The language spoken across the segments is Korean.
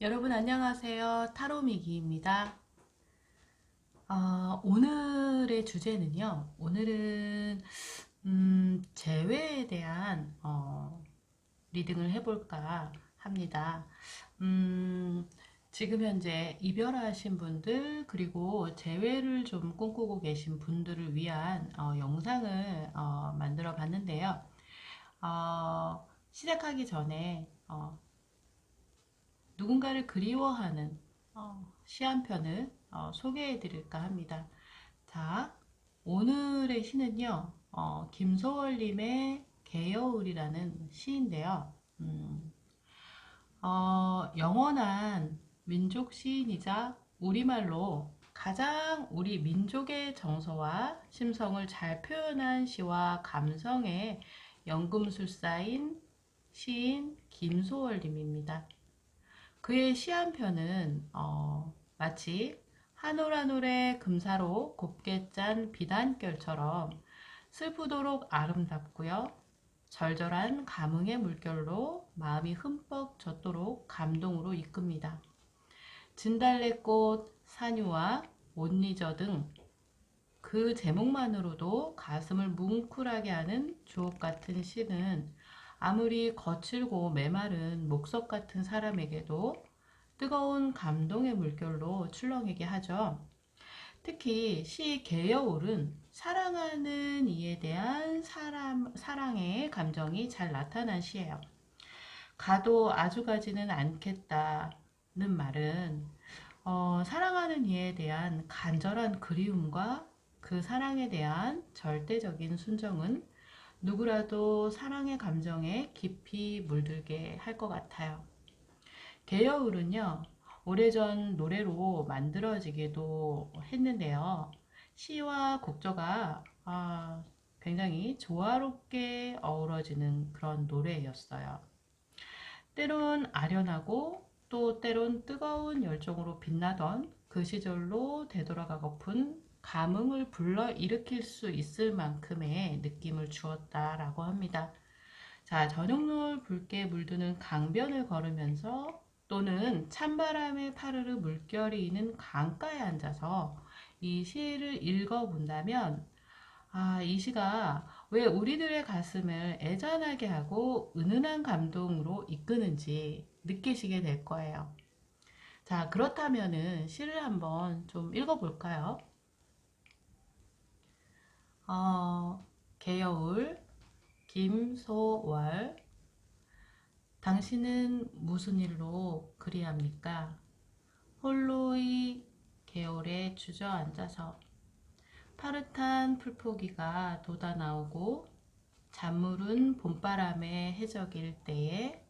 여러분 안녕하세요. 타로미기입니다. 오늘의 주제는요. 오늘은 재회에 대한 리딩을 해볼까 합니다. 음, 지금 현재 이별하신 분들 그리고 재회를 좀 꿈꾸고 계신 분들을 위한 영상을 만들어 봤는데요. 시작하기 전에 누군가를 그리워하는 시 한 편을 소개해 드릴까 합니다. 자, 오늘의 시는요, 김소월님의 개여울이라는 시인데요. 영원한 민족 시인이자 우리말로 가장 우리 민족의 정서와 심성을 잘 표현한 시와 감성의 연금술사인 시인 김소월님입니다. 그의 시 한 편은 마치 한 올 한 올의 금사로 곱게 짠 비단결처럼 슬프도록 아름답고요. 절절한 감흥의 물결로 마음이 흠뻑 젖도록 감동으로 이끕니다. 진달래꽃, 산유와 못니저 등 그 제목만으로도 가슴을 뭉클하게 하는 주옥같은 시는 아무리 거칠고 메마른 목석 같은 사람에게도 뜨거운 감동의 물결로 출렁이게 하죠. 특히 시 개여울은 사랑하는 이에 대한 사랑의 감정이 잘 나타난 시예요. 가도 아주 가지는 않겠다는 말은 사랑하는 이에 대한 간절한 그리움과 그 사랑에 대한 절대적인 순정은 누구라도 사랑의 감정에 깊이 물들게 할 것 같아요. 개여울은요, 오래전 노래로 만들어지기도 했는데요. 시와 곡조가 굉장히 조화롭게 어우러지는 그런 노래였어요. 때론 아련하고 또 때론 뜨거운 열정으로 빛나던 그 시절로 되돌아가고픈 감흥을 불러일으킬 수 있을 만큼의 느낌을 주었다라고 합니다. 자, 저녁노을 붉게 물드는 강변을 걸으면서 또는 찬바람에 파르르 물결이 있는 강가에 앉아서 이 시를 읽어본다면 이 시가 왜 우리들의 가슴을 애잔하게 하고 은은한 감동으로 이끄는지 느끼시게 될 거예요. 자, 그렇다면은 시를 한번 좀 읽어볼까요? 개여울, 김소월. 당신은 무슨 일로 그리합니까? 홀로의 개울에 주저앉아서 파릇한 풀포기가 돋아나오고 잔물은 봄바람에 해적일 때에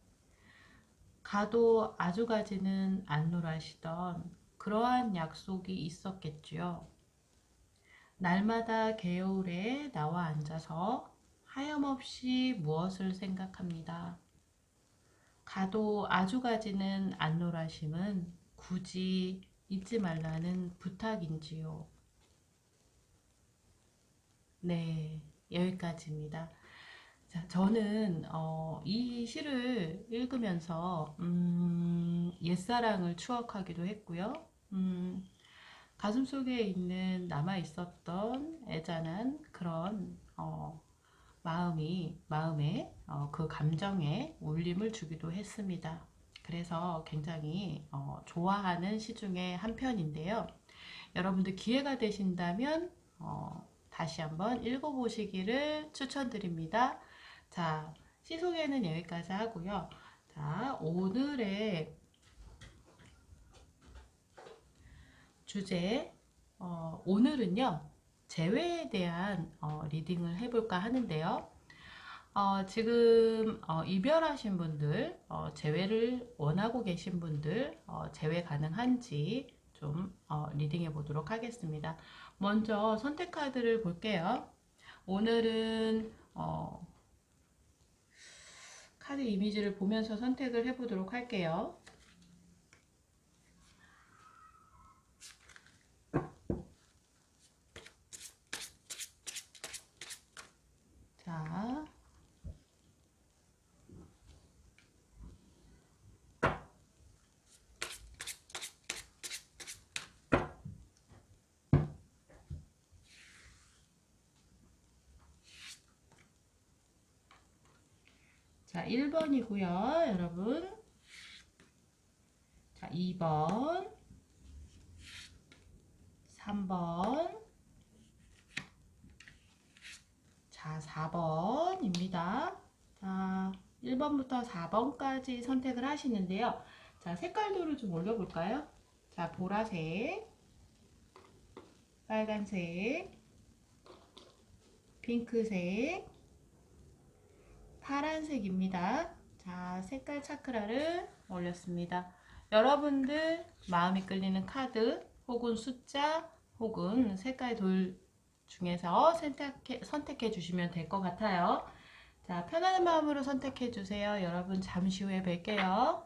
가도 아주 가지는 않노라시던 그러한 약속이 있었겠지요. 날마다 개울에 나와 앉아서 하염없이 무엇을 생각합니다. 가도 아주 가지는 않노라심은 굳이 잊지 말라는 부탁인지요. 네, 여기까지입니다. 자, 저는 이 시를 읽으면서 옛사랑을 추억하기도 했고요. 가슴속에 있는 남아 있었던 애잔한 그런 마음에 그 감정에 울림을 주기도 했습니다. 그래서 굉장히 좋아하는 시 중에 한 편인데요. 여러분들 기회가 되신다면 다시 한번 읽어보시기를 추천드립니다. 자, 시 소개는 여기까지 하고요. 자, 오늘의 주제, 오늘은요, 재회에 대한 리딩을 해볼까 하는데요. 지금 이별하신 분들, 재회를 원하고 계신 분들, 재회 가능한지 좀 리딩해 보도록 하겠습니다. 먼저 선택 카드를 볼게요. 오늘은 카드 이미지를 보면서 선택을 해 보도록 할게요. 자, 자, 1번이고요, 여러분. 자, 2번, 3번, 자, 4번입니다. 자, 1번부터 4번까지 선택을 하시는데요. 자, 색깔도를 좀 올려볼까요? 자, 보라색, 빨간색, 핑크색, 파란색입니다. 자, 색깔 차크라를 올렸습니다. 여러분들 마음이 끌리는 카드 혹은 숫자 혹은 색깔 돌 중에서 선택해 주시면 될 것 같아요. 자, 편안한 마음으로 선택해 주세요. 여러분 잠시 후에 뵐게요.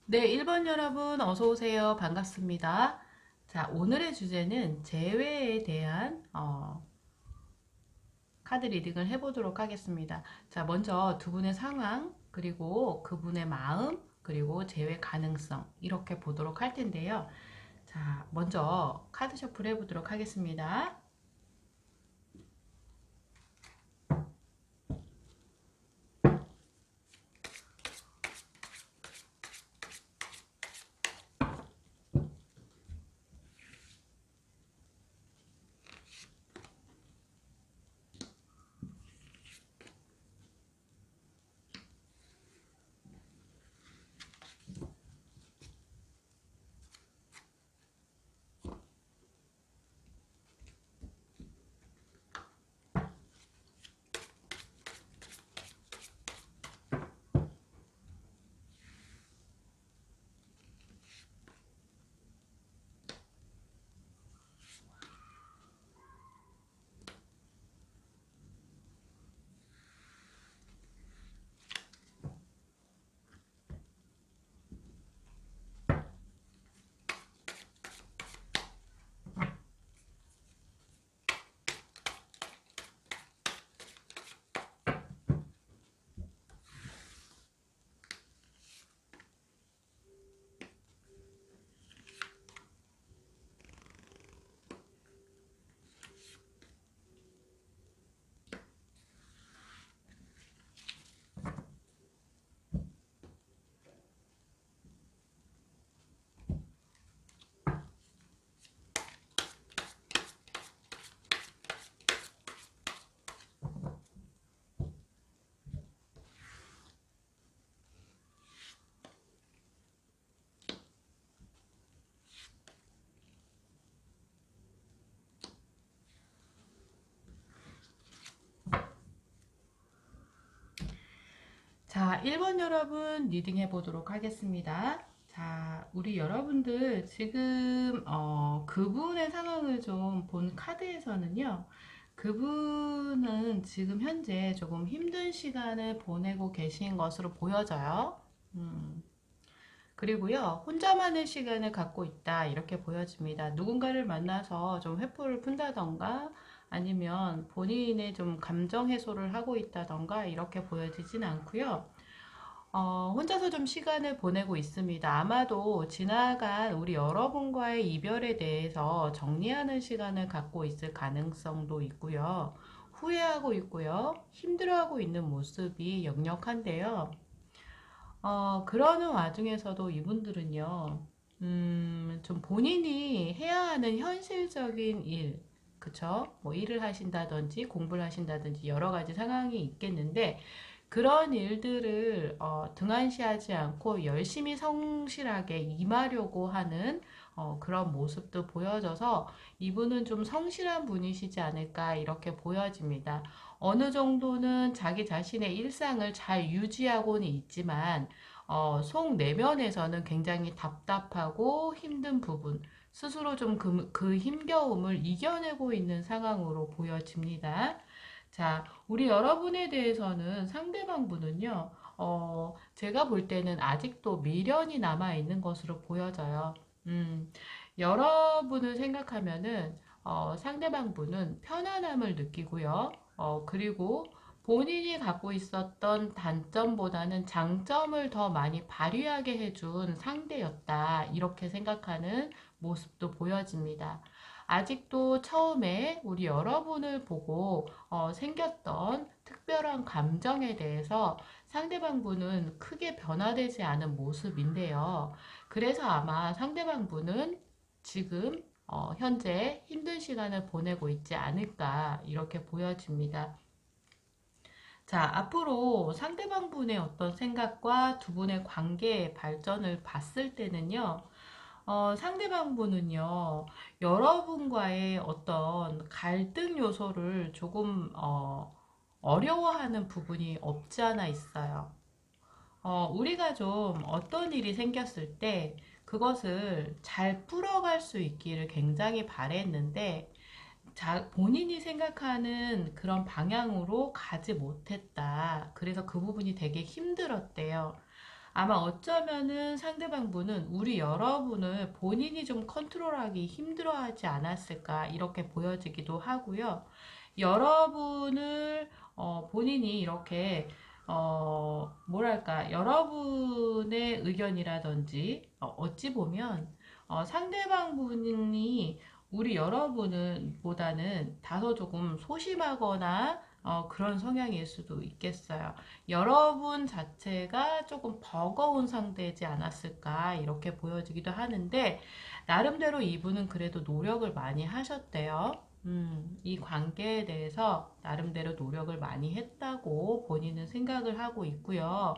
네, 1번 여러분 어서 오세요. 반갑습니다. 자, 오늘의 주제는 재회에 대한 카드 리딩을 해보도록 하겠습니다. 자, 먼저 두 분의 상황, 그리고 그분의 마음, 그리고 재회 가능성 이렇게 보도록 할 텐데요. 자, 먼저 카드 셔플 해보도록 하겠습니다. 자, 1번 여러분 리딩 해보도록 하겠습니다. 자, 우리 여러분들 지금 그분의 상황을 좀 본 카드에서는요. 그분은 지금 현재 조금 힘든 시간을 보내고 계신 것으로 보여져요. 그리고요, 혼자만의 시간을 갖고 있다 이렇게 보여집니다. 누군가를 만나서 좀 회포를 푼다던가 아니면 본인의 좀 감정 해소를 하고 있다던가 이렇게 보여지진 않고요. 혼자서 좀 시간을 보내고 있습니다. 아마도 지나간 우리 여러분과의 이별에 대해서 정리하는 시간을 갖고 있을 가능성도 있고요. 후회하고 있고요. 힘들어하고 있는 모습이 역력한데요. 그러는 와중에서도 이분들은요, 좀 본인이 해야 하는 현실적인 일, 그쵸? 뭐 일을 하신다든지 공부를 하신다든지 여러 가지 상황이 있겠는데, 그런 일들을 등한시하지 않고 열심히 성실하게 임하려고 하는 그런 모습도 보여져서 이분은 좀 성실한 분이시지 않을까 이렇게 보여집니다. 어느 정도는 자기 자신의 일상을 잘 유지하고는 있지만 속 내면에서는 굉장히 답답하고 힘든 부분, 스스로 좀 그 힘겨움을 이겨내고 있는 상황으로 보여집니다. 자, 우리 여러분에 대해서는 상대방 분은요, 제가 볼 때는 아직도 미련이 남아 있는 것으로 보여져요. 음, 여러분을 생각하면은, 상대방 분은 편안함을 느끼고요. 그리고 본인이 갖고 있었던 단점보다는 장점을 더 많이 발휘하게 해준 상대였다. 이렇게 생각하는 모습도 보여집니다. 아직도 처음에 우리 여러분을 보고 생겼던 특별한 감정에 대해서 상대방 분은 크게 변화되지 않은 모습인데요. 그래서 아마 상대방 분은 지금 현재 힘든 시간을 보내고 있지 않을까 이렇게 보여집니다. 자, 앞으로 상대방 분의 어떤 생각과 두 분의 관계의 발전을 봤을 때는요, 상대방 분은요, 여러분과의 어떤 갈등 요소를 조금, 어려워하는 부분이 없지 않아 있어요. 우리가 좀 어떤 일이 생겼을 때 그것을 잘 풀어갈 수 있기를 굉장히 바랬는데, 본인이 생각하는 그런 방향으로 가지 못했다. 그래서 그 부분이 되게 힘들었대요. 아마 어쩌면은 상대방 분은 우리 여러분을 본인이 좀 컨트롤하기 힘들어하지 않았을까 이렇게 보여지기도 하고요. 여러분을 본인이 이렇게 뭐랄까 여러분의 의견이라든지 어찌 보면 상대방 분이 우리 여러분은 보다는 다소 조금 소심하거나 그런 성향일 수도 있겠어요. 여러분 자체가 조금 버거운 상대이지 않았을까 이렇게 보여지기도 하는데 나름대로 이분은 그래도 노력을 많이 하셨대요. 이 관계에 대해서 나름대로 노력을 많이 했다고 본인은 생각을 하고 있고요.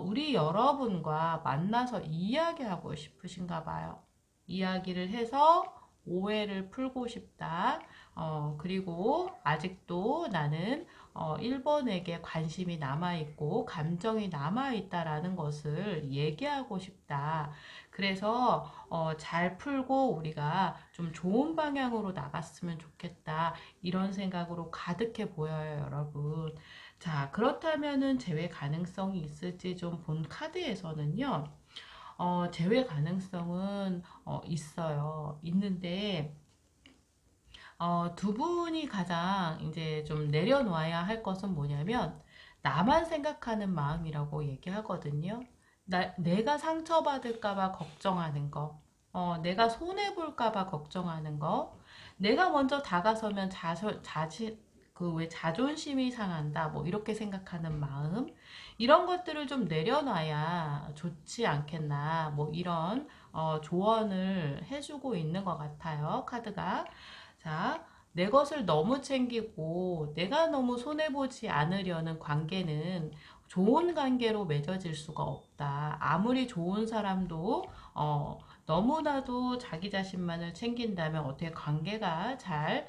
우리 여러분과 만나서 이야기하고 싶으신가 봐요. 이야기를 해서 오해를 풀고 싶다. 그리고 아직도 나는 1번에게 관심이 남아있고 감정이 남아있다라는 것을 얘기하고 싶다. 그래서 잘 풀고 우리가 좀 좋은 방향으로 나갔으면 좋겠다. 이런 생각으로 가득해 보여요, 여러분. 자, 그렇다면은 재회 가능성이 있을지 좀 본 카드에서는요. 재회 가능성은 있어요. 있는데 두 분이 가장 이제 좀 내려놓아야 할 것은 뭐냐면 나만 생각하는 마음이라고 얘기하거든요. 내가 상처받을까봐 걱정하는 거, 내가 손해볼까봐 걱정하는 거, 내가 먼저 다가서면 그 왜 자존심이 상한다, 뭐 이렇게 생각하는 마음, 이런 것들을 좀 내려놔야 좋지 않겠나, 뭐 이런 조언을 해주고 있는 것 같아요, 카드가. 자, 내 것을 너무 챙기고 내가 너무 손해보지 않으려는 관계는 좋은 관계로 맺어질 수가 없다. 아무리 좋은 사람도 너무나도 자기 자신만을 챙긴다면 어떻게 관계가 잘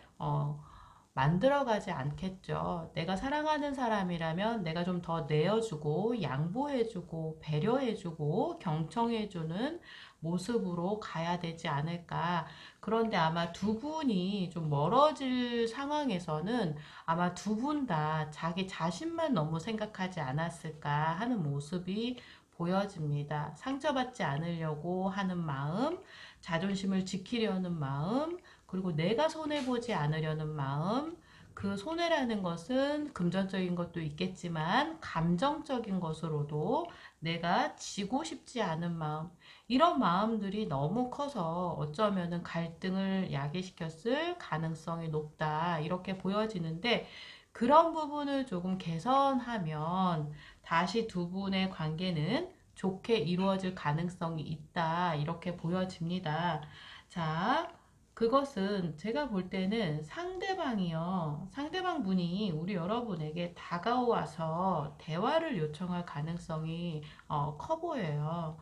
만들어가지 않겠죠. 내가 사랑하는 사람이라면 내가 좀 더 내어주고 양보해주고 배려해주고 경청해주는 모습으로 가야 되지 않을까. 그런데 아마 두 분이 좀 멀어질 상황에서는 아마 두 분 다 자기 자신만 너무 생각하지 않았을까 하는 모습이 보여집니다. 상처받지 않으려고 하는 마음, 자존심을 지키려는 마음, 그리고 내가 손해보지 않으려는 마음, 그 손해라는 것은 금전적인 것도 있겠지만 감정적인 것으로도 내가 지고 싶지 않은 마음, 이런 마음들이 너무 커서 어쩌면은 갈등을 야기시켰을 가능성이 높다. 이렇게 보여지는데 그런 부분을 조금 개선하면 다시 두 분의 관계는 좋게 이루어질 가능성이 있다. 이렇게 보여집니다. 자, 그것은 제가 볼 때는 상대방이요. 상대방 분이 우리 여러분에게 다가와서 대화를 요청할 가능성이 커 보여요.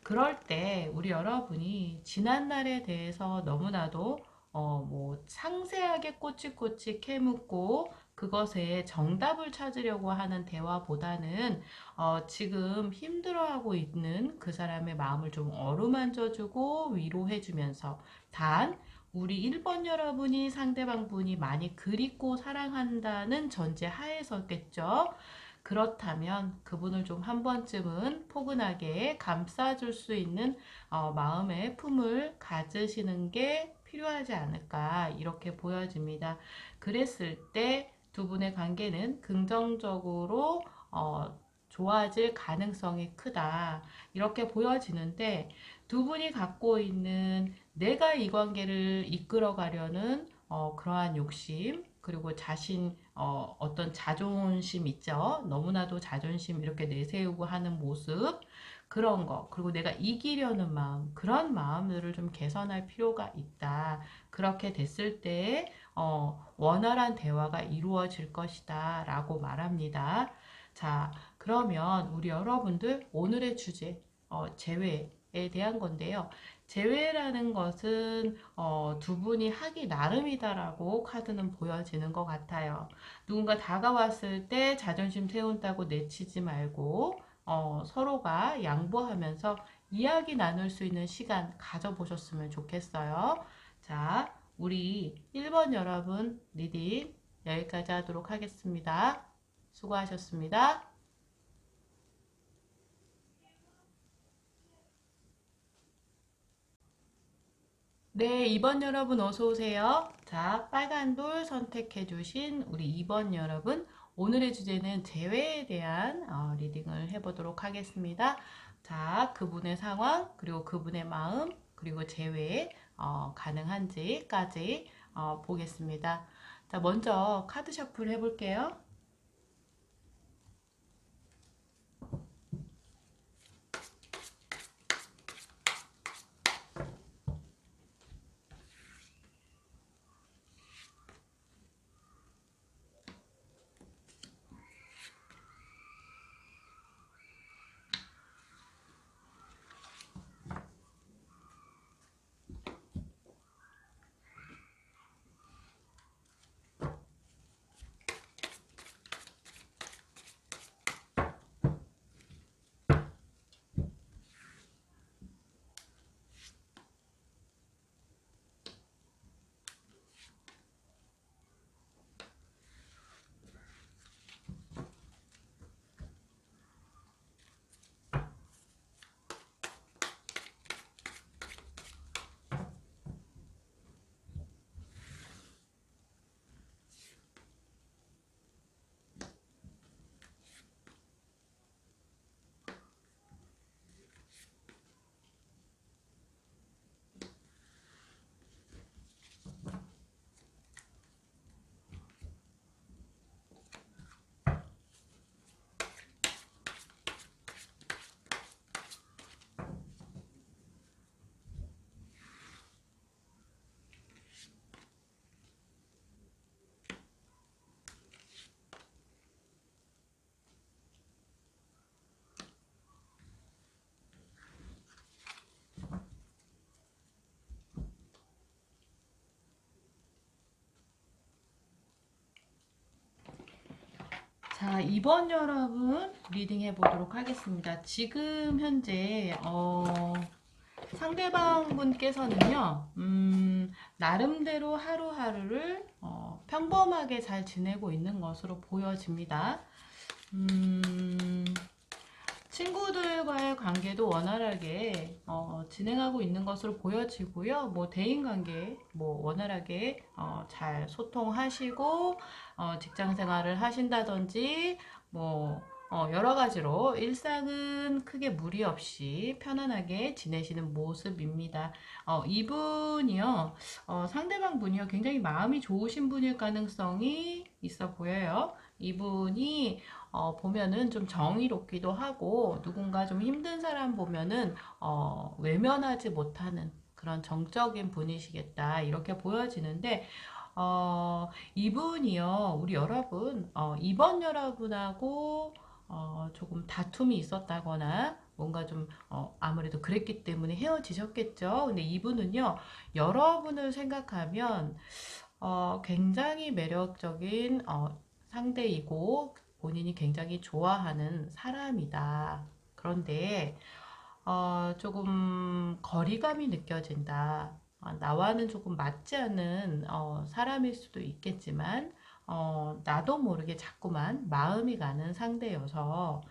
그럴 때 우리 여러분이 지난 날에 대해서 너무나도 뭐 상세하게 꼬치꼬치 캐묻고 그것에 정답을 찾으려고 하는 대화보다는 지금 힘들어하고 있는 그 사람의 마음을 좀 어루만져주고 위로해주면서 단 우리 1번 여러분이 상대방 분이 많이 그립고 사랑한다는 전제 하에서겠죠. 그렇다면 그분을 좀 한 번쯤은 포근하게 감싸줄 수 있는 마음의 품을 가지시는 게 필요하지 않을까 이렇게 보여집니다. 그랬을 때 두 분의 관계는 긍정적으로 좋아질 가능성이 크다 이렇게 보여지는데 두 분이 갖고 있는 내가 이 관계를 이끌어 가려는 그러한 욕심 그리고 어떤 자존심 있죠. 너무나도 자존심 이렇게 내세우고 하는 모습 그런 거 그리고 내가 이기려는 마음 그런 마음들을 좀 개선할 필요가 있다. 그렇게 됐을 때 원활한 대화가 이루어질 것이다 라고 말합니다. 자, 그러면 우리 여러분들 오늘의 주제 재회에 대한 건데요. 재회라는 것은 두 분이 하기 나름이다라고 카드는 보여지는 것 같아요. 누군가 다가왔을 때 자존심 세운다고 내치지 말고 서로가 양보하면서 이야기 나눌 수 있는 시간 가져보셨으면 좋겠어요. 자, 우리 1번 여러분 리딩 여기까지 하도록 하겠습니다. 수고하셨습니다. 네, 2번 여러분 어서 오세요. 자, 빨간 돌 선택해 주신 우리 2번 여러분 오늘의 주제는 재회에 대한 리딩을 해보도록 하겠습니다. 자, 그분의 상황 그리고 그분의 마음 그리고 재회 가능한지까지 보겠습니다. 자, 먼저 카드 셔플 해볼게요. 자, 2번 여러분 리딩 해보도록 하겠습니다. 지금 현재 상대방 분께서는요, 나름대로 하루하루를 평범하게 잘 지내고 있는 것으로 보여집니다. 친구들과의 관계도 원활하게 진행하고 있는 것으로 보여지고요. 뭐 대인관계 뭐 원활하게 잘 소통하시고 직장 생활을 하신다든지 뭐 여러 가지로 일상은 크게 무리 없이 편안하게 지내시는 모습입니다. 이분이요, 상대방 분이요, 굉장히 마음이 좋으신 분일 가능성이 있어 보여요. 이분이 보면은 좀 정의롭기도 하고 누군가 좀 힘든 사람 보면은 외면하지 못하는 그런 정적인 분이시겠다 이렇게 보여지는데 이분이요 우리 여러분 2번 여러분하고 조금 다툼이 있었다거나 뭔가 좀 아무래도 그랬기 때문에 헤어지셨겠죠. 근데 이분은요 여러분을 생각하면 굉장히 매력적인 상대이고 본인이 굉장히 좋아하는 사람이다. 그런데 조금 거리감이 느껴진다. 나와는 조금 맞지 않는 사람일 수도 있겠지만 나도 모르게 자꾸만 마음이 가는 상대여서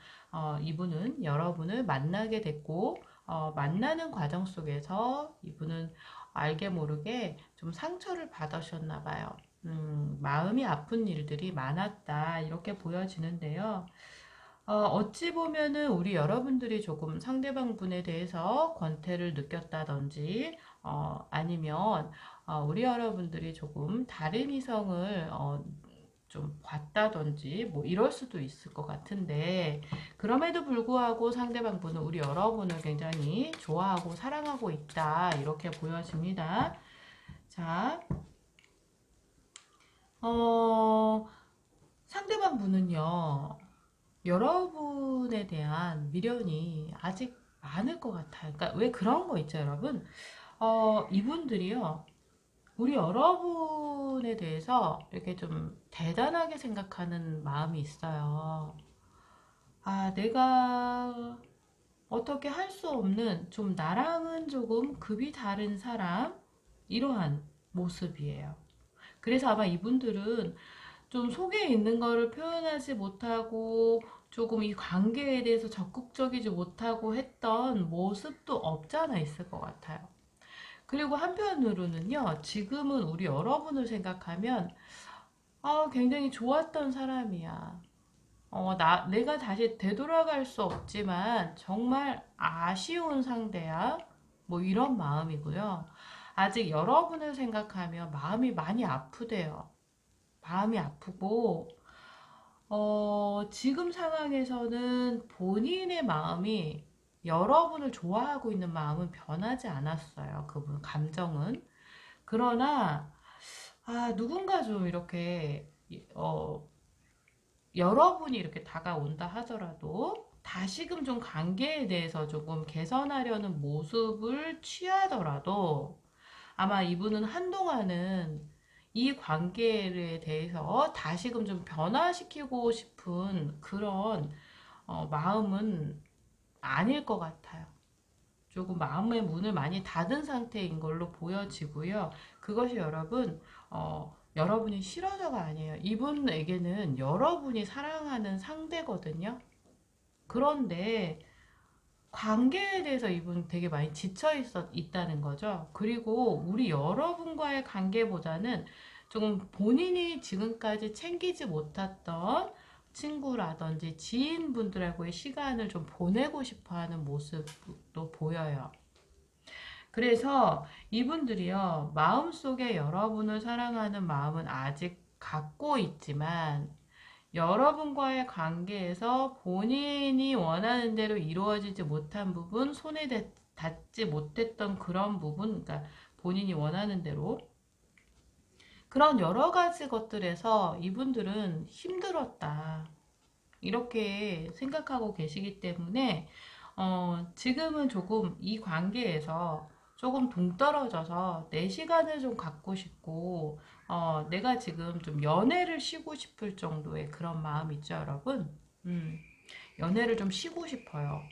이분은 여러분을 만나게 됐고 만나는 과정 속에서 이분은 알게 모르게 좀 상처를 받으셨나 봐요. 마음이 아픈 일들이 많았다 이렇게 보여지는데요. 어찌 보면은 우리 여러분들이 조금 상대방 분에 대해서 권태를 느꼈다든지, 아니면 우리 여러분들이 조금 다른 이성을 좀 봤다든지 뭐 이럴 수도 있을 것 같은데, 그럼에도 불구하고 상대방 분은 우리 여러분을 굉장히 좋아하고 사랑하고 있다 이렇게 보여집니다. 자, 어, 상대방 분은요, 여러분에 대한 미련이 아직 많을 것 같아요. 그러니까 왜 그런 거 있죠, 여러분? 이분들이요, 우리 여러분에 대해서 이렇게 좀 대단하게 생각하는 마음이 있어요. 내가 어떻게 할 수 없는 좀 나랑은 조금 급이 다른 사람, 이러한 모습이에요. 그래서 아마 이분들은 좀 속에 있는 거를 표현하지 못하고 조금 이 관계에 대해서 적극적이지 못하고 했던 모습도 없잖아 있을 것 같아요. 그리고 한편으로는요, 지금은 우리 여러분을 생각하면 굉장히 좋았던 사람이야. 내가 다시 되돌아갈 수 없지만 정말 아쉬운 상대야. 뭐 이런 마음이고요. 아직 여러분을 생각하면 마음이 많이 아프대요. 마음이 아프고, 지금 상황에서는 본인의 마음이 여러분을 좋아하고 있는 마음은 변하지 않았어요. 그분 감정은. 그러나 누군가 좀 이렇게 여러분이 이렇게 다가온다 하더라도 다시금 좀 관계에 대해서 조금 개선하려는 모습을 취하더라도 아마 이분은 한동안은 이 관계에 대해서 다시금 좀 변화시키고 싶은 그런 마음은 아닐 것 같아요. 조금 마음의 문을 많이 닫은 상태인 걸로 보여지고요. 그것이 여러분이 싫어서가 아니에요. 이분에게는 여러분이 사랑하는 상대거든요. 그런데 관계에 대해서 이분 되게 많이 있다는 거죠. 그리고 우리 여러분과의 관계보다는 조금 본인이 지금까지 챙기지 못했던 친구라든지 지인분들하고의 시간을 좀 보내고 싶어 하는 모습도 보여요. 그래서 이분들이요, 마음속에 여러분을 사랑하는 마음은 아직 갖고 있지만, 여러분과의 관계에서 본인이 원하는 대로 이루어지지 못한 부분, 손에 닿지 못했던 그런 부분, 그러니까 본인이 원하는 대로 그런 여러 가지 것들에서 이분들은 힘들었다. 이렇게 생각하고 계시기 때문에 지금은 조금 이 관계에서 조금 동떨어져서 내 시간을 좀 갖고 싶고 내가 지금 좀 연애를 쉬고 싶을 정도의 그런 마음 있죠, 여러분? 연애를 좀 쉬고 싶어요.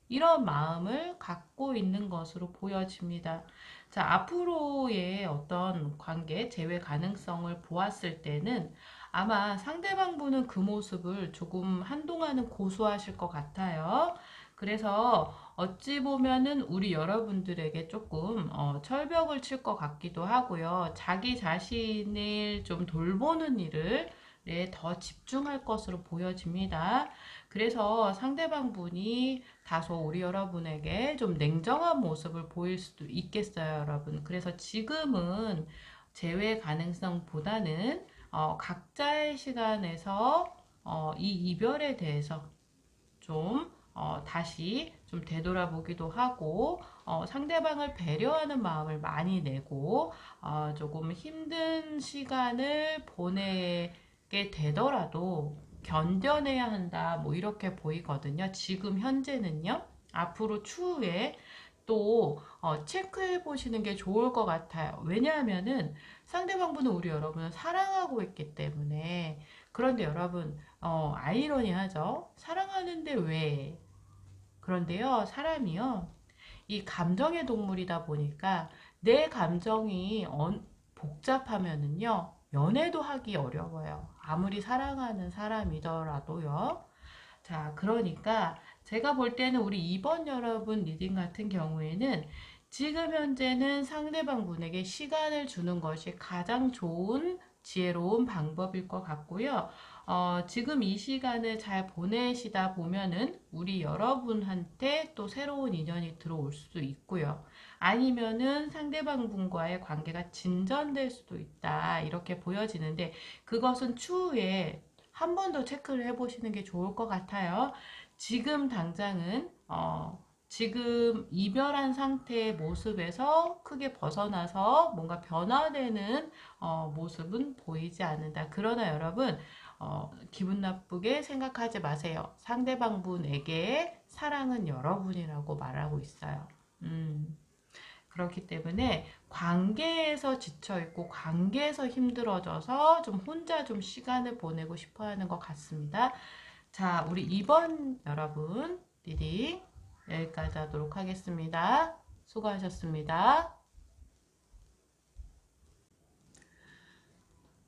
이런 마음을 갖고 있는 것으로 보여집니다. 자, 앞으로의 어떤 관계, 재회 가능성을 보았을 때는 아마 상대방 분은 그 모습을 조금 한동안은 고수하실 것 같아요. 그래서 어찌 보면은 우리 여러분들에게 조금 철벽을 칠 것 같기도 하고요. 자기 자신을 좀 돌보는 일을 더 집중할 것으로 보여집니다. 그래서 상대방 분이 다소 우리 여러분에게 좀 냉정한 모습을 보일 수도 있겠어요, 여러분. 그래서 지금은 재회 가능성보다는 각자의 시간에서 이 이별에 대해서 좀 다시 좀 되돌아보기도 하고 상대방을 배려하는 마음을 많이 내고 조금 힘든 시간을 보내게 되더라도 견뎌내야 한다 뭐 이렇게 보이거든요. 지금 현재는요. 앞으로 추후에 또 체크해 보시는 게 좋을 것 같아요. 왜냐하면은 상대방분은 우리 여러분을 사랑하고 있기 때문에. 그런데 여러분 아이러니하죠. 사랑하는데 왜? 그런데요, 사람이요, 이 감정의 동물이다 보니까 내 감정이 복잡하면은요, 연애도 하기 어려워요. 아무리 사랑하는 사람이더라도요. 자, 그러니까 제가 볼 때는 우리 2번 여러분 리딩 같은 경우에는 지금 현재는 상대방 분에게 시간을 주는 것이 가장 좋은 지혜로운 방법일 것 같고요. 지금 이 시간을 잘 보내시다 보면은 우리 여러분한테 또 새로운 인연이 들어올 수도 있고요. 아니면은 상대방 분과의 관계가 진전될 수도 있다. 이렇게 보여지는데 그것은 추후에 한 번 더 체크를 해보시는 게 좋을 것 같아요. 지금 당장은 지금 이별한 상태의 모습에서 크게 벗어나서 뭔가 변화되는 모습은 보이지 않는다. 그러나 여러분 기분 나쁘게 생각하지 마세요. 상대방 분에게 사랑은 여러분이라고 말하고 있어요. 그렇기 때문에 관계에서 지쳐있고 관계에서 힘들어져서 좀 혼자 좀 시간을 보내고 싶어 하는 것 같습니다. 자, 우리 2번 여러분 리딩 여기까지 하도록 하겠습니다. 수고하셨습니다.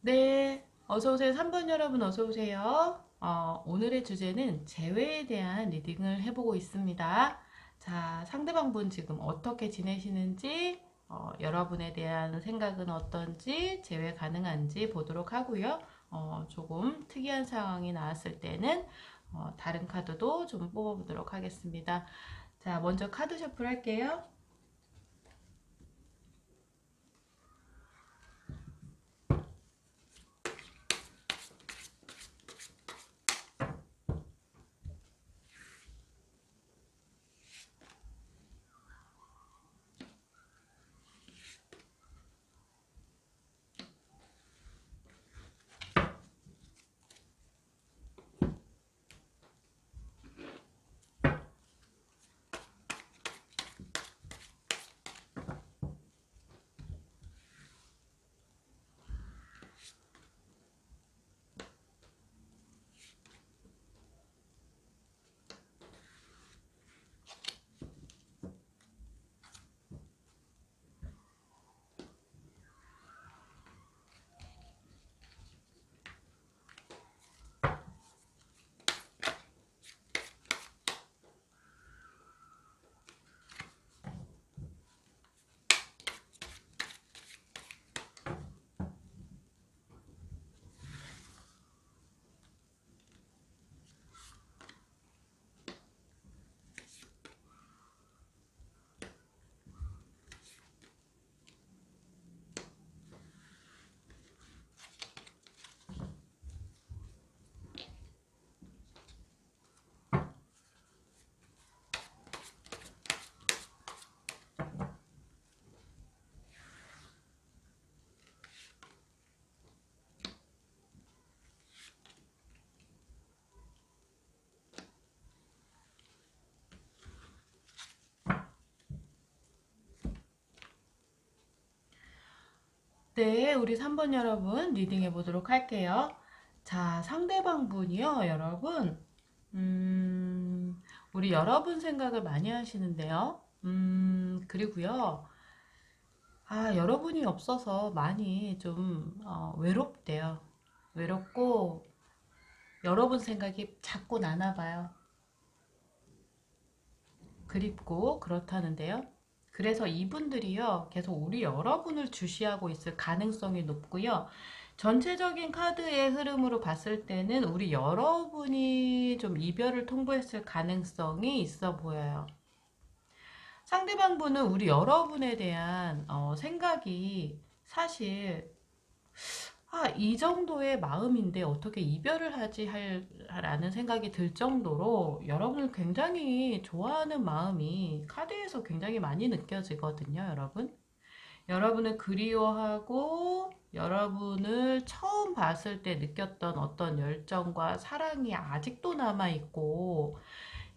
네, 어서오세요. 3번 여러분 어서오세요. 오늘의 주제는 재회에 대한 리딩을 해보고 있습니다. 자, 상대방분 지금 어떻게 지내시는지, 여러분에 대한 생각은 어떤지, 재회 가능한지 보도록 하고요. 조금 특이한 상황이 나왔을 때는 다른 카드도 좀 뽑아보도록 하겠습니다. 자, 먼저 카드 셔플 할게요. 네, 우리 3번 여러분 리딩 해보도록 할게요. 자, 상대방 분이요, 여러분. 우리 여러분 생각을 많이 하시는데요. 그리고요. 여러분이 없어서 많이 좀 외롭대요. 외롭고 여러분 생각이 자꾸 나나 봐요. 그립고 그렇다는데요. 그래서 이분들이요, 계속 우리 여러분을 주시하고 있을 가능성이 높고요. 전체적인 카드의 흐름으로 봤을 때는 우리 여러분이 좀 이별을 통보했을 가능성이 있어 보여요. 상대방 분은 우리 여러분에 대한 생각이 사실 이 정도의 마음인데 어떻게 이별을 하지 라는 생각이 들 정도로 여러분을 굉장히 좋아하는 마음이 카드에서 굉장히 많이 느껴지거든요, 여러분. 여러분을 그리워하고 여러분을 처음 봤을 때 느꼈던 어떤 열정과 사랑이 아직도 남아있고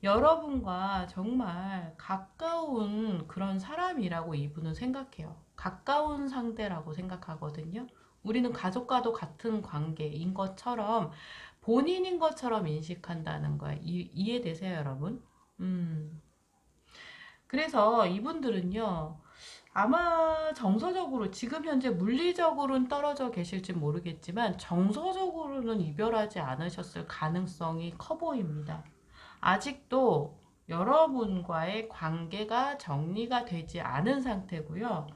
여러분과 정말 가까운 그런 사람이라고 이분은 생각해요. 가까운 상대라고 생각하거든요. 우리는 가족과도 같은 관계인 것처럼 본인인 것처럼 인식한다는 거예요. 이해되세요, 여러분? 그래서 이분들은요, 아마 정서적으로 지금 현재 물리적으로는 떨어져 계실지 모르겠지만 정서적으로는 이별하지 않으셨을 가능성이 커 보입니다. 아직도 여러분과의 관계가 정리가 되지 않은 상태고요.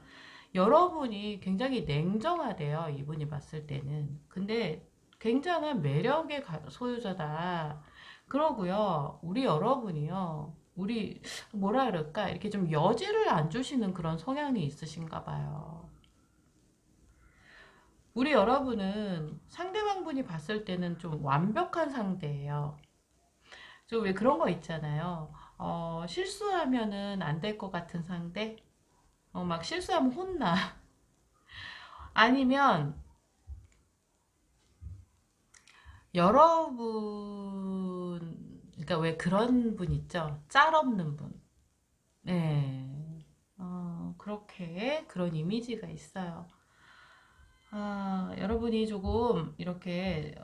여러분이 굉장히 냉정하대요. 이분이 봤을 때는. 근데 굉장한 매력의 소유자다. 그러고요. 우리 여러분이요. 우리 뭐라 그럴까? 이렇게 좀 여지를 안 주시는 그런 성향이 있으신가 봐요. 우리 여러분은 상대방 분이 봤을 때는 좀 완벽한 상대예요. 좀 왜 그런 거 있잖아요. 실수하면은 안 될 것 같은 상대? 막 실수하면 혼나. 아니면 여러분, 그러니까 왜 그런 분 있죠? 짤 없는 분. 네. 그렇게 그런 이미지가 있어요. 여러분이 조금 이렇게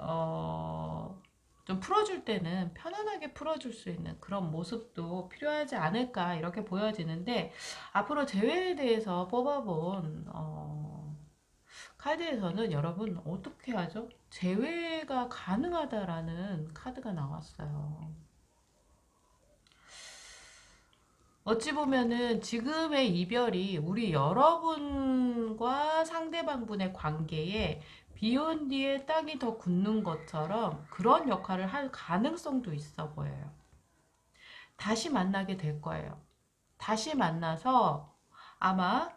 좀 풀어줄 때는 편안하게 풀어줄 수 있는 그런 모습도 필요하지 않을까 이렇게 보여지는데 앞으로 재회에 대해서 뽑아본 카드에서는 여러분 어떻게 하죠? 재회가 가능하다라는 카드가 나왔어요. 어찌 보면은 지금의 이별이 우리 여러분과 상대방분의 관계에 비온 뒤에 땅이 더 굳는 것처럼 그런 역할을 할 가능성도 있어 보여요. 다시 만나게 될 거예요. 다시 만나서 아마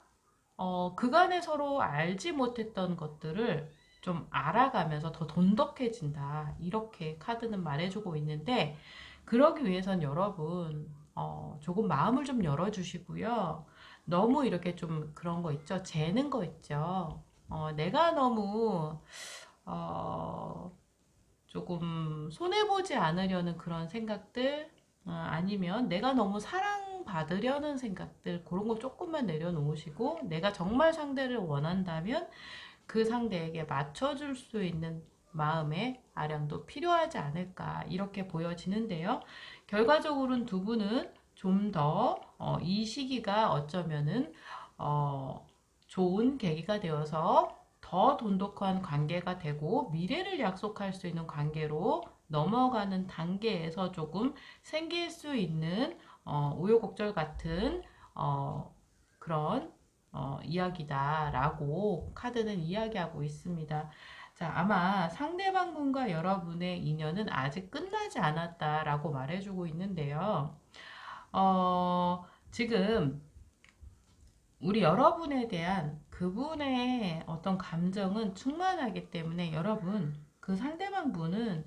그간에 서로 알지 못했던 것들을 좀 알아가면서 더 돈독해진다. 이렇게 카드는 말해주고 있는데 그러기 위해선 여러분 조금 마음을 좀 열어주시고요. 너무 이렇게 좀 그런 거 있죠. 재는 거 있죠. 내가 너무 어, 조금 손해보지 않으려는 그런 생각들 아니면 내가 너무 사랑받으려는 생각들 그런 거 조금만 내려놓으시고 내가 정말 상대를 원한다면 그 상대에게 맞춰줄 수 있는 마음의 아량도 필요하지 않을까 이렇게 보여지는데요. 결과적으로는 두 분은 좀 더 이 시기가 어쩌면은 좋은 계기가 되어서 더 돈독한 관계가 되고 미래를 약속할 수 있는 관계로 넘어가는 단계에서 조금 생길 수 있는 우여곡절 같은 그런 이야기다라고 카드는 이야기하고 있습니다. 자, 아마 상대방 분과 여러분의 인연은 아직 끝나지 않았다라고 말해주고 있는데요. 지금 우리 여러분에 대한 그분의 어떤 감정은 충만하기 때문에 여러분, 그 상대방 분은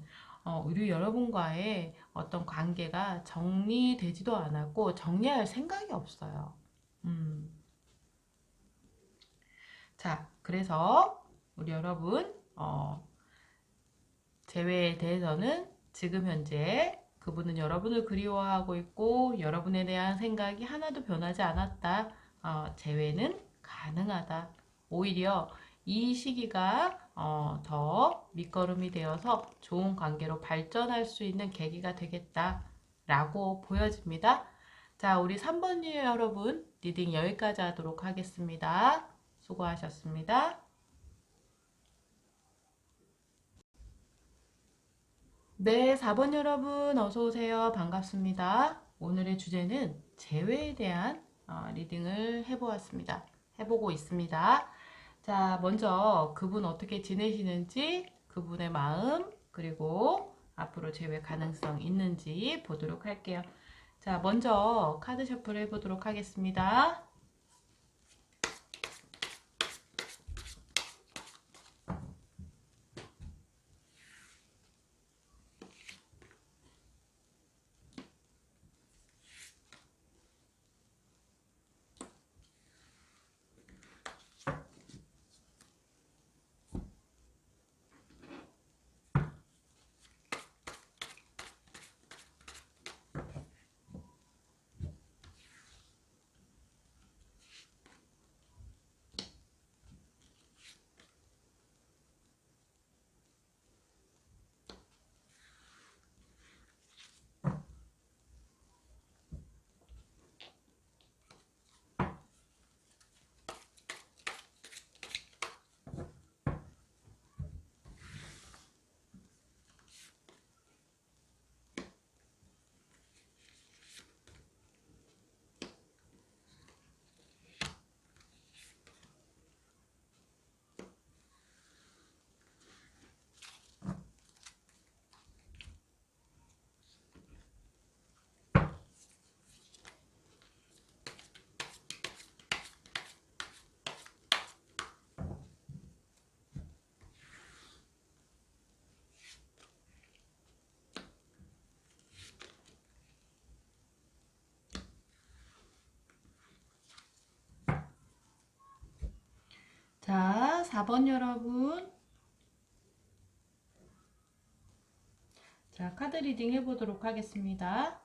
우리 여러분과의 어떤 관계가 정리되지도 않았고 정리할 생각이 없어요. 음. 자, 그래서 우리 여러분, 재회에 대해서는 지금 현재 그분은 여러분을 그리워하고 있고 여러분에 대한 생각이 하나도 변하지 않았다. 재회는 가능하다. 오히려 이 시기가 더 밑거름이 되어서 좋은 관계로 발전할 수 있는 계기가 되겠다라고 보여집니다. 자, 우리 3번 여러분 리딩 여기까지 하도록 하겠습니다. 수고하셨습니다. 네, 4번 여러분 어서 오세요. 반갑습니다. 오늘의 주제는 재회에 대한 리딩을 해보고 있습니다. 자, 먼저 그분 어떻게 지내시는지, 그분의 마음, 그리고 앞으로 재회 가능성 있는지 보도록 할게요. 자, 먼저 카드 셔플 해보도록 하겠습니다. 4번 여러분. 자, 카드 리딩 해보도록 하겠습니다.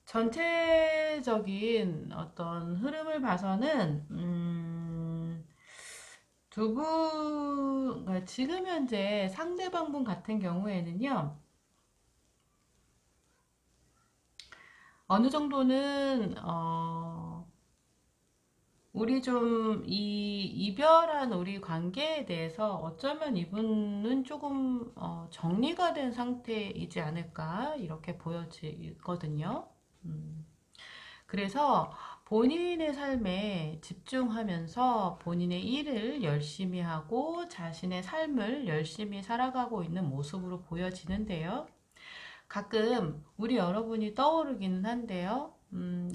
전체적인 어떤 흐름을 봐서는, 두 분, 그러니까 지금 현재 상대방 분 같은 경우에는요, 어느 정도는, 우리 좀 이별한 우리 관계에 대해서 어쩌면 이분은 조금 정리가 된 상태이지 않을까 이렇게 보여지거든요. 그래서 본인의 삶에 집중하면서 본인의 일을 열심히 하고 자신의 삶을 열심히 살아가고 있는 모습으로 보여지는데요. 가끔 우리 여러분이 떠오르기는 한데요.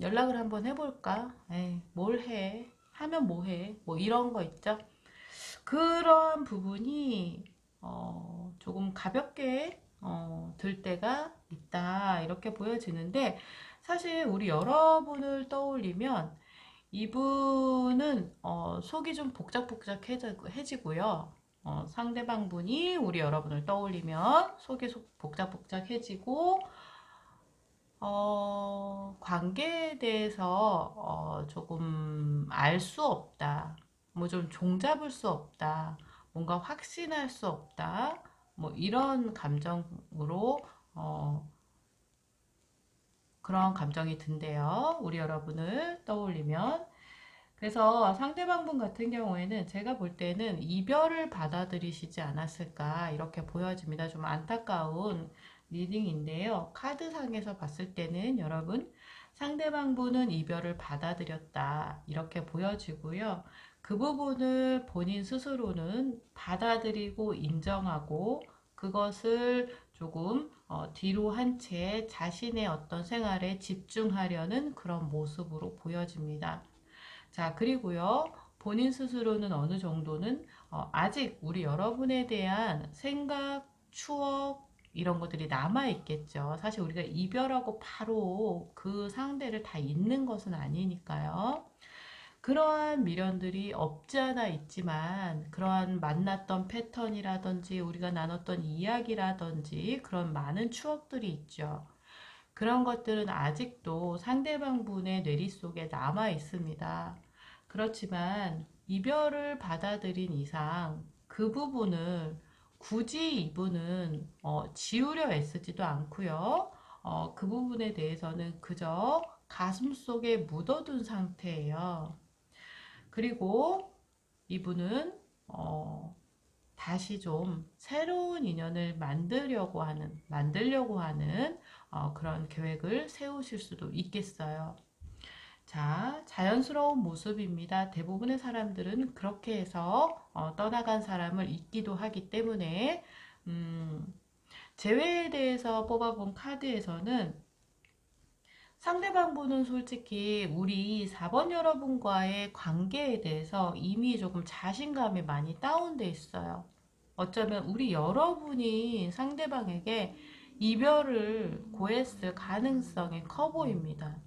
연락을 한번 해볼까? 에이, 뭘 해? 하면 뭐 해? 뭐 이런 거 있죠? 그런 부분이 조금 가볍게 들 때가 있다 이렇게 보여지는데, 사실 우리 여러분을 떠올리면 이분은 속이 좀 복잡복잡해지고요. 상대방 분이 우리 여러분을 떠올리면 속이 복잡복잡해지고, 관계에 대해서 조금 알 수 없다. 뭐 좀 종잡을 수 없다. 뭔가 확신할 수 없다. 뭐 이런 감정으로 그런 감정이 든대요. 우리 여러분을 떠올리면. 그래서 상대방 분 같은 경우에는 제가 볼 때는 이별을 받아들이시지 않았을까 이렇게 보여집니다. 좀 안타까운 리딩인데요. 카드상에서 봤을 때는 여러분, 상대방 분은 이별을 받아들였다 이렇게 보여지고요. 그 부분을 본인 스스로는 받아들이고 인정하고 그것을 조금 뒤로 한 채 자신의 어떤 생활에 집중하려는 그런 모습으로 보여집니다. 자, 그리고요, 본인 스스로는 어느 정도는 아직 우리 여러분에 대한 생각, 추억, 이런 것들이 남아있겠죠. 사실 우리가 이별하고 바로 그 상대를 다 잊는 것은 아니니까요. 그러한 미련들이 없지 않아 있지만, 그러한 만났던 패턴이라든지 우리가 나눴던 이야기라든지 그런 많은 추억들이 있죠. 그런 것들은 아직도 상대방 분의 뇌리 속에 남아 있습니다. 그렇지만 이별을 받아들인 이상 그 부분을 굳이 이분은 지우려 애쓰지도 않고요. 그 부분에 대해서는 그저 가슴 속에 묻어둔 상태예요. 그리고 이분은 다시 좀 새로운 인연을 만들려고 하는 그런 계획을 세우실 수도 있겠어요. 자, 자연스러운 모습입니다. 대부분의 사람들은 그렇게 해서 떠나간 사람을 잊기도 하기 때문에, 재회에 대해서 뽑아본 카드에서는 상대방 분은 솔직히 우리 4번 여러분과의 관계에 대해서 이미 조금 자신감이 많이 다운돼 있어요. 어쩌면 우리 여러분이 상대방에게 이별을 고했을 가능성이 커 보입니다.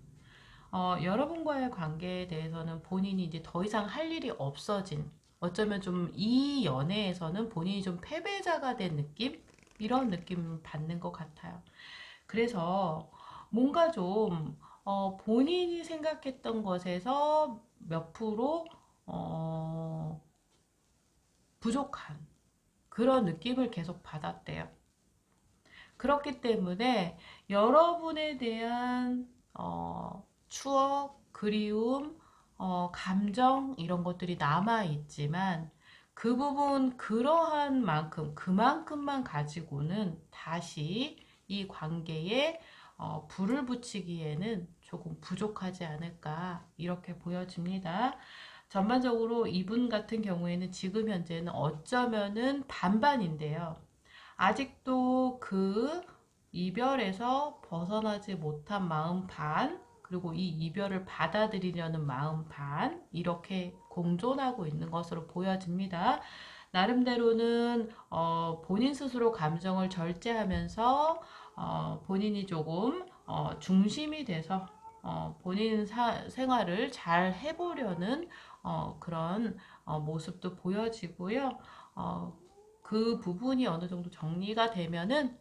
여러분과의 관계에 대해서는 본인이 이제 더 이상 할 일이 없어진, 어쩌면 좀 이 연애에서는 본인이 좀 패배자가 된 느낌? 이런 느낌 받는 것 같아요. 그래서 뭔가 좀 본인이 생각했던 것에서 몇 프로 부족한 그런 느낌을 계속 받았대요. 그렇기 때문에 여러분에 대한 추억, 그리움, 감정 이런 것들이 남아있지만 그 부분 그러한 만큼 그만큼만 가지고는 다시 이 관계에 불을 붙이기에는 조금 부족하지 않을까 이렇게 보여집니다. 전반적으로 이분 같은 경우에는 지금 현재는 어쩌면은 반반인데요. 아직도 그 이별에서 벗어나지 못한 마음 반, 그리고 이 이별을 받아들이려는 마음 반, 이렇게 공존하고 있는 것으로 보여집니다. 나름대로는 본인 스스로 감정을 절제하면서 본인이 조금 중심이 돼서 본인 생활을 잘 해보려는 그런 모습도 보여지고요. 그 부분이 어느 정도 정리가 되면은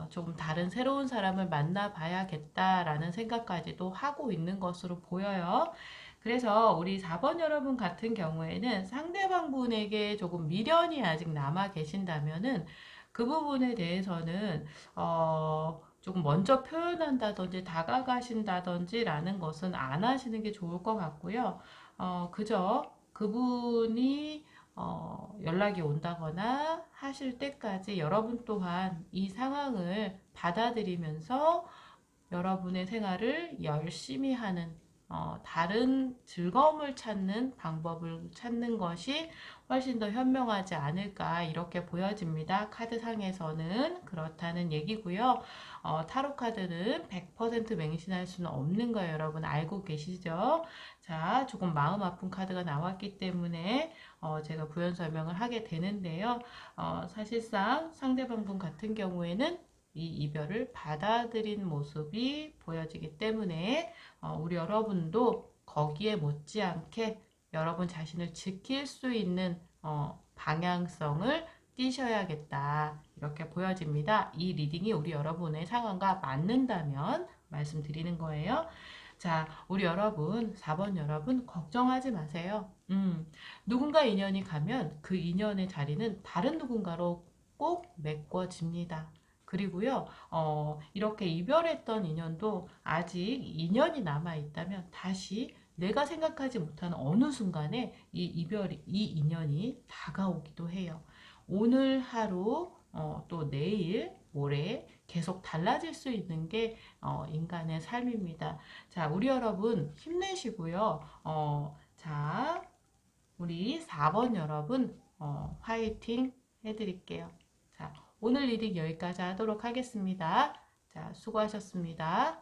좀 다른 새로운 사람을 만나봐야겠다라는 생각까지도 하고 있는 것으로 보여요. 그래서 우리 4번 여러분 같은 경우에는 상대방 분에게 조금 미련이 아직 남아 계신다면은 그 부분에 대해서는 조금 먼저 표현한다든지 다가가신다든지 라는 것은 안 하시는 게 좋을 것 같고요. 그저 그분이 연락이 온다거나 하실 때까지 여러분 또한 이 상황을 받아들이면서 여러분의 생활을 열심히 하는 다른 즐거움을 찾는 방법을 찾는 것이 훨씬 더 현명하지 않을까 이렇게 보여집니다. 카드상에서는 그렇다는 얘기고요. 타로 카드는 100% 맹신할 수는 없는 거 여러분 알고 계시죠? 자, 조금 마음 아픈 카드가 나왔기 때문에 제가 부연 설명을 하게 되는데요. 사실상 상대방 분 같은 경우에는 이 이별을 받아들인 모습이 보여지기 때문에 우리 여러분도 거기에 못지않게 여러분 자신을 지킬 수 있는 방향성을 띄셔야겠다 이렇게 보여집니다. 이 리딩이 우리 여러분의 상황과 맞는다면 말씀드리는 거예요. 자, 우리 여러분 4번 여러분 걱정하지 마세요. 누군가 인연이 가면 그 인연의 자리는 다른 누군가로 꼭 메꿔집니다. 그리고요, 이렇게 이별했던 인연도 아직 인연이 남아있다면 다시 내가 생각하지 못하는 어느 순간에 이 인연이 다가오기도 해요. 오늘 하루, 또 내일, 모레 계속 달라질 수 있는 게 인간의 삶입니다. 자, 우리 여러분 힘내시고요. 자, 우리 4번 여러분, 화이팅 해드릴게요. 자, 오늘 리딩 여기까지 하도록 하겠습니다. 자, 수고하셨습니다.